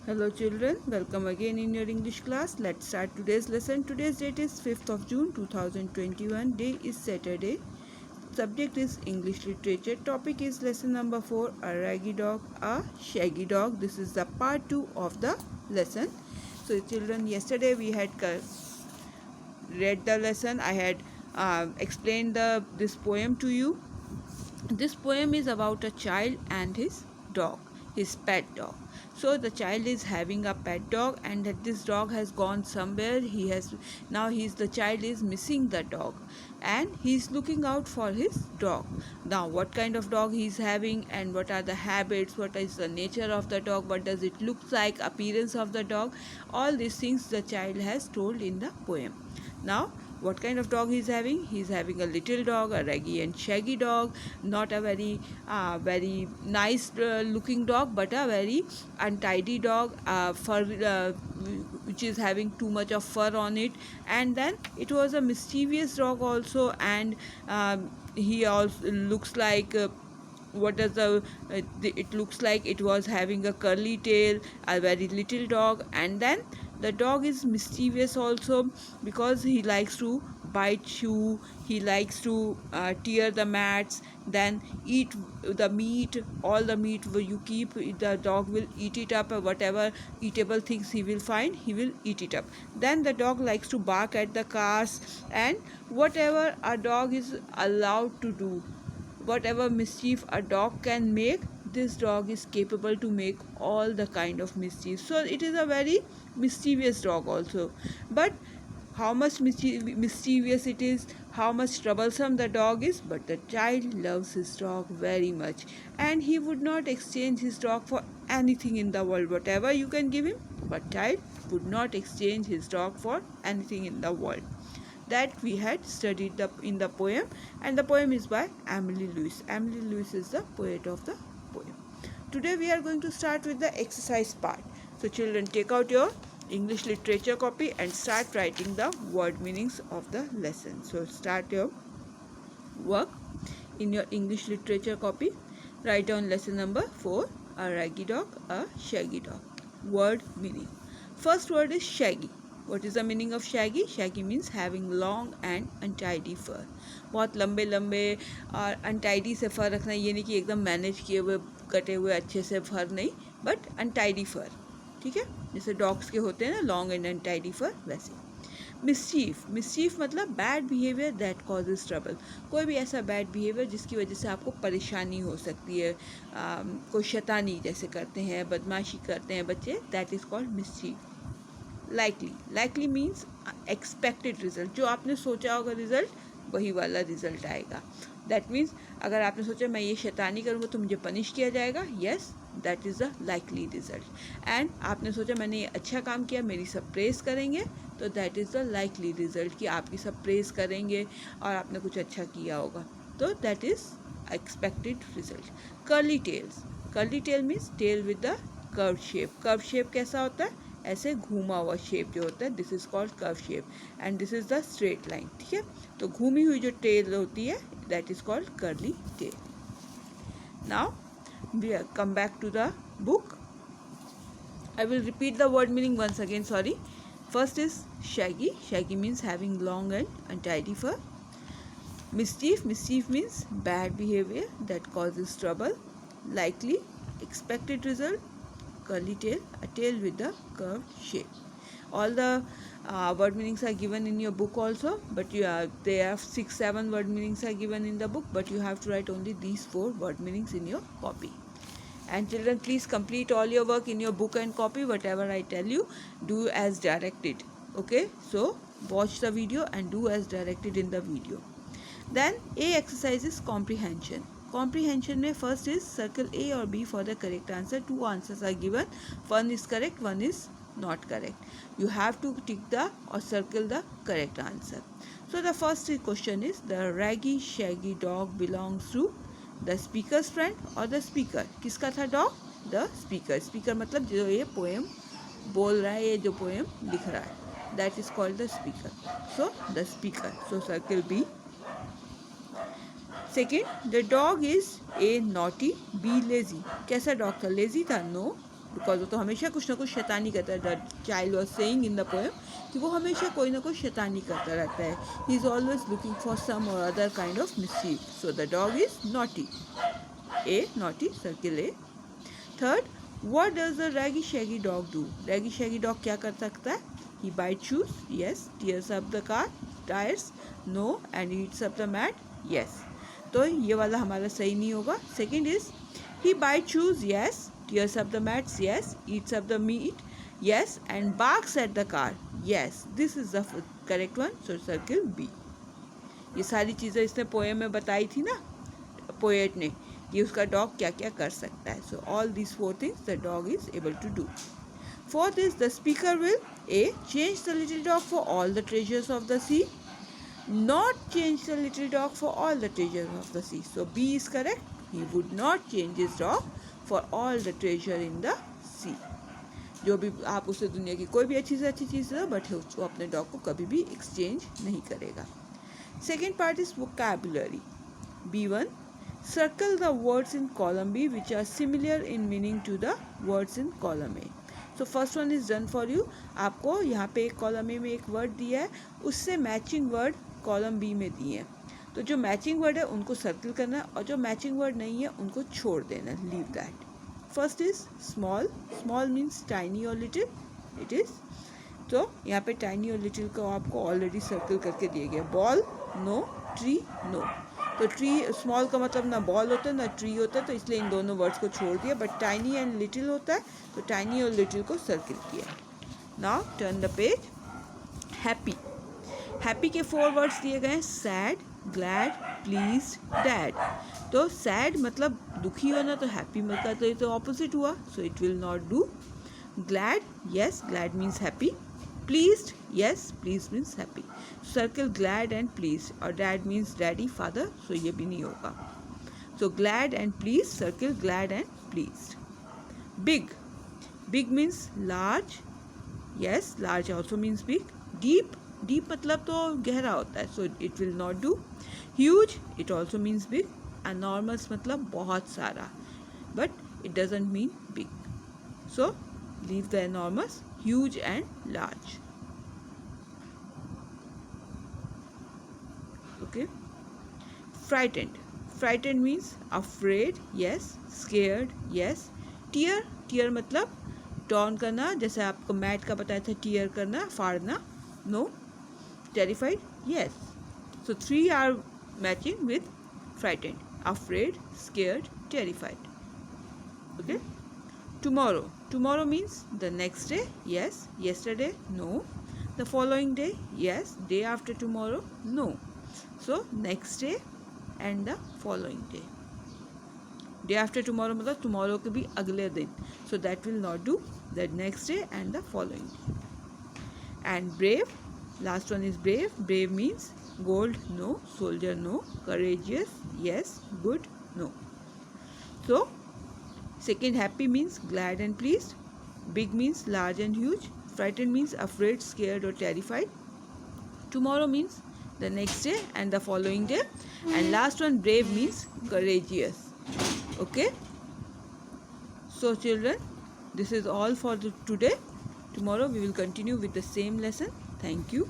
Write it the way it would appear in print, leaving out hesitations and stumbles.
Hello children, welcome again in your English class. Let's start today's lesson. Today's date is 5th of June 2021. Day is Saturday. Subject is English literature. Topic is lesson number 4, a raggy dog, a shaggy dog. This is the part 2 of the lesson. So children, yesterday we had read the lesson. I had explained this poem to you. This poem is about a child and his dog, his pet dog. So the child is having a pet dog, and that this dog has gone somewhere. He's the child is missing the dog, and he's looking out for his dog. Now, what kind of dog he's having, and what are the habits? What is the nature of the dog? What does it look like? Appearance of the dog? All these things the child has told in the poem. Now, what kind of dog he's having? He's having a little dog, a raggy and shaggy dog, not a very nice looking dog, but a very untidy dog, which is having too much of fur on it. And then it was a mischievous dog also, and he also looks like. What does it looks like? It was having a curly tail, a very little dog, and then the dog is mischievous also, because he likes to bite you, he likes to tear the mats, then eat the meat. All the meat you keep, the dog will eat it up. Whatever eatable things he will find, he will eat it up. Then the dog likes to bark at the cars, and whatever a dog is allowed to do, whatever mischief a dog can make, this dog is capable to make all the kind of mischief. So it is a very mischievous dog also. But how much mischievous it is, how much troublesome the dog is, but the child loves his dog very much, and he would not exchange his dog for anything in the world. Whatever you can give him, but child would not exchange his dog for anything in the world. That we had studied in the poem, and the poem is by Emily Lewis. Emily Lewis is the poet of the poem. Today we are going to start with the exercise part. So children, take out your English literature copy and start writing the word meanings of the lesson. So start your work in your English literature copy. Write down lesson number 4, a raggy dog, a shaggy dog. Word meaning. First word is shaggy. What is the meaning of shaggy? Shaggy means having long and untidy fur. बहुत लंबे लंबे और untidy से फर रखना, ये नहीं कि एकदम मैनेज किए हुए कटे हुए अच्छे से फर नहीं, बट अनटाइडी फर. ठीक है, जैसे डॉग्स के होते हैं ना, लॉन्ग एंड अनटाइडी फर, वैसे. मिस्चीफ. मिस्चीफ मतलब bad behaviour that causes trouble. कोई भी ऐसा बैड बिहेवियर जिसकी वजह से आपको परेशानी हो सकती है. कोई शैतानी जैसे करते हैं, बदमाशी करते हैं बच्चे, that is called mischief. Likely. Likely means expected result. जो आपने सोचा होगा रिजल्ट, वही वाला रिजल्ट आएगा. दैट मीन्स अगर आपने सोचा मैं ये शैतानी करूँगा तो मुझे पनिश किया जाएगा, yes, that is the likely result. And आपने सोचा मैंने ये अच्छा काम किया, मेरी सब प्रेज करेंगे, तो that is the likely result कि आपकी सब प्रेज करेंगे और आपने कुछ अच्छा किया होगा, तो that is expected result. Curly tails. Curly tail means tail with the curve shape. Curve shape कैसा होता है? ऐसे घूमा हुआ शेप जो होता है, this is called curve shape, and this is the straight line. ठीक है, तो घूमी हुई जो टेल होती है, that is called curly tail. Now we come back to the book. I will repeat the word meaning once again, sorry. First is shaggy. Shaggy means having long and untidy fur. Mischief. Mischief means bad behavior that causes trouble. Likely, expected result. Curly tail, a tail with the curved shape. All the word meanings are given in your book also, but there are 6-7 word meanings are given in the book, but you have to write only these 4 word meanings in your copy. And children, please complete all your work in your book and copy. Whatever I tell you, do as directed. Okay, so watch the video and do as directed in the video. Then A exercise is comprehension. Comprehension में first is circle A or B for the correct answer. 2 answers are given. One is correct, one is not correct. You have to tick the or circle the correct answer. So the first question is, the raggy shaggy dog belongs to the speaker's friend or the speaker. किसका था dog? The speaker. Speaker मतलब जो ये poem बोल रहा है, ये जो poem लिख रहा है, that is called the speaker. So the speaker. So circle B. Second, the dog is A naughty, B lazy. कैसा dog था? Lazy था? No. बिकॉज वो तो हमेशा कुछ ना कुछ शैतानी करता है. The child was saying in the poem कि वो हमेशा कोई ना कोई शैतानी करता रहता है. He is always looking for some or other kind of mischief. So the dog is naughty. A naughty, circle a. Third, what does the raggy shaggy dog do? Raggy shaggy dog क्या कर सकता है? He bites shoes, yes. Tears up the car tires, no. And eats up the mat, yes. तो ये वाला हमारा सही नहीं होगा. Second is he bites shoes, yes. Tears up the mats, yes. Eats up the meat, yes. And barks at the car, yes. This is the correct one. So circle B. ये सारी चीज़ें इसने पोएम में बताई थी ना, poet ने, कि उसका डॉग क्या क्या कर सकता है. So all these 4 things the dog is able to do. Fourth is the speaker will a change the little dog for all the treasures of the sea, not change the little dog for all the treasures of the sea. So B is correct. He would not change his dog for all the treasure in the sea. जो भी आप उसे दुनिया की कोई भी अच्छी से अच्छी चीज़ दो, बट वो अपने डॉग को कभी भी एक्सचेंज नहीं करेगा. Second part is vocabulary. B1, circle the words in column B which are similar in meaning to the words in column A. So first one is done for you. आपको यहाँ पे एक column A में एक word दिया है, उससे matching word column B में दिए हैं. तो जो मैचिंग वर्ड है उनको सर्किल करना है, और जो मैचिंग वर्ड नहीं है उनको छोड़ देना, leave that. First is small. Small means tiny और लिटिल. It is. तो यहाँ पे टाइनी और लिटिल को आपको ऑलरेडी सर्किल करके दिए गए. Ball no, tree no. तो ट्री, स्मॉल का मतलब ना बॉल होता है ना ट्री होता है, तो इसलिए इन दोनों वर्ड्स को छोड़ दिया. बट टाइनी एंड लिटिल होता है, तो टाइनी और लिटिल को सर्किल किया. Now turn the page. Happy. Happy के 4 वर्ड्स दिए गए हैं. Sad, glad, pleased, dad. तो सैड मतलब दुखी होना, तो हैप्पी का तो ये तो ऑपोजिट हुआ, so it will not do. Glad, yes, glad means happy. Pleased, yes, pleased means happy. Circle glad and pleased. और dad means daddy, father, so ये भी नहीं होगा. So glad and pleased, circle glad and pleased. Big. Big means large. Yes, large also means big. Deep. Deep मतलब तो गहरा होता है, so it will not do. Huge, it also means big. Enormous मतलब बहुत सारा, but it doesn't mean big. So leave the enormous, huge and large. Okay. Frightened. Frightened means afraid, yes. Scared, yes. Tear. Tear मतलब torn करना, जैसे आपको mat का बताया था, टीयर करना, फाड़ना. No. Terrified, yes. So 3 are matching with frightened. Afraid, scared, terrified. Okay. Tomorrow. Tomorrow means the next day, yes. Yesterday, no. The following day, yes. Day after tomorrow, no. So next day and the following day. Day after tomorrow मतलब tomorrow के भी अगले दिन, so that will not do. The next day and the following day. And brave. Last one is brave. Brave means gold, no. Soldier, no. Courageous, yes. Good, no. So second, happy means glad and pleased. Big means large and huge. Frightened means afraid, scared or terrified. Tomorrow means the next day and the following day. And last one, brave means courageous. Okay. So children, this is all for today. Tomorrow we will continue with the same lesson. Thank you.